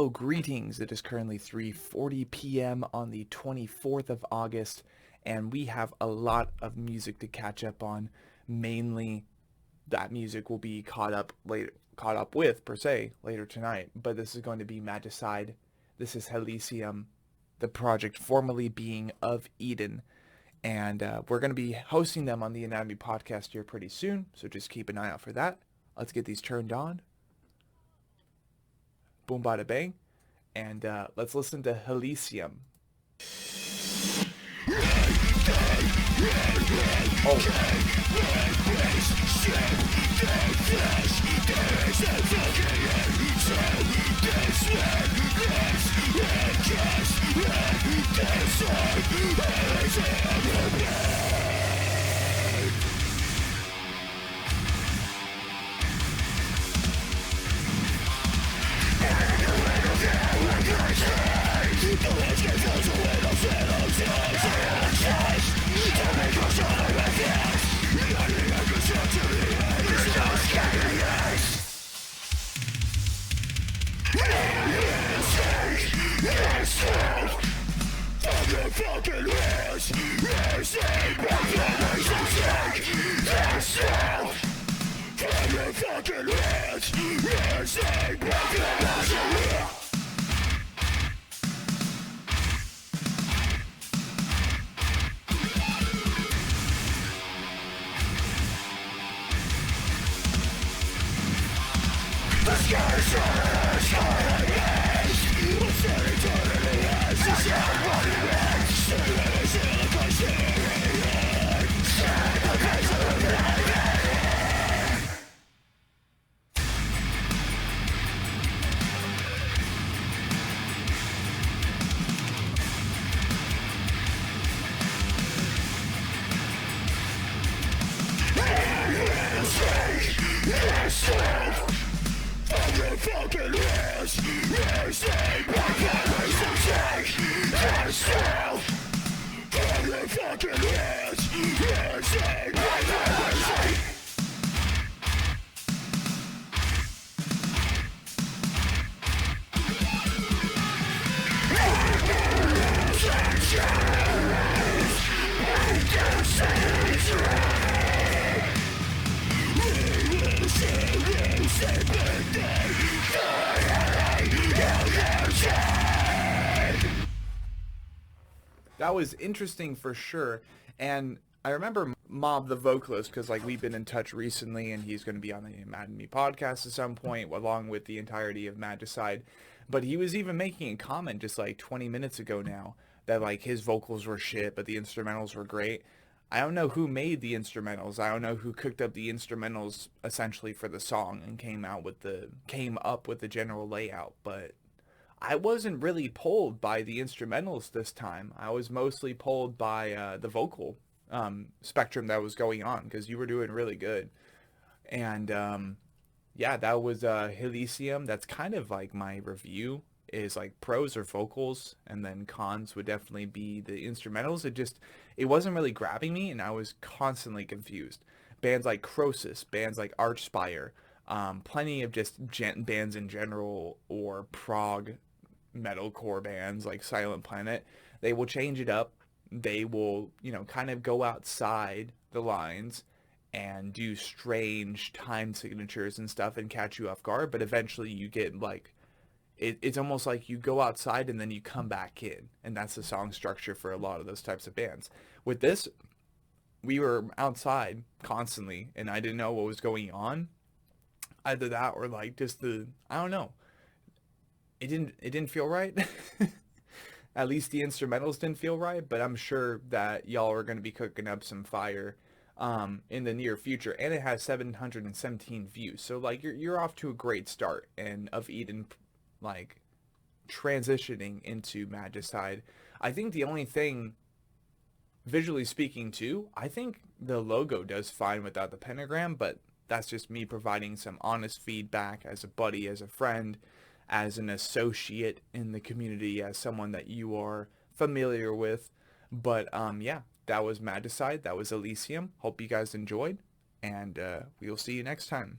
Hello, greetings. It is currently 3:40 p.m. on the 24th of August, and we have a lot of music to catch up on. Mainly, that music will be caught up with per se later tonight. But this is going to be Magicide. This is Heliseum, the project formerly being of Eden, and we're going to be hosting them on the Anatomy podcast here pretty soon. So just keep an eye out for that. Let's get these turned on. Boom, bada, bang. And let's listen to Heliseum. That was interesting for sure. And I remember Mob, the vocalist, because like we've been in touch recently, and he's going to be on the Anatomy podcast at some point, along with the entirety of Magicide. But he was even making a comment just like 20 minutes ago now that like his vocals were shit, but the instrumentals were great. I don't know who made the instrumentals. I don't know who cooked up the instrumentals essentially for the song and came up with the general layout, but I wasn't really pulled by the instrumentals this time. I was mostly pulled by the vocal spectrum that was going on, because you were doing really good. And yeah, that was Heliseum. That's kind of like my review, is like pros are vocals, and then cons would definitely be the instrumentals. It wasn't really grabbing me, and I was constantly confused. Bands like Croesus, bands like Archspire, plenty of just bands in general, or prog metalcore bands like Silent Planet, they will change it up. They will, kind of go outside the lines and do strange time signatures and stuff and catch you off guard, but eventually you get like, it's almost like you go outside and then you come back in, and that's the song structure for a lot of those types of bands. With this, we were outside constantly, and I didn't know what was going on. Either that or like just I don't know. It didn't feel right. At least the instrumentals didn't feel right, but I'm sure that y'all are going to be cooking up some fire in the near future, and it has 717 views. So like you're off to a great start, and of Eden like transitioning into Magicide. I think the only thing, visually speaking too, I think the logo does fine without the pentagram, but that's just me providing some honest feedback as a buddy, as a friend, as an associate in the community, as someone that you are familiar with. But yeah, that was Magicide, that was Heliseum. Hope you guys enjoyed, and we will see you next time.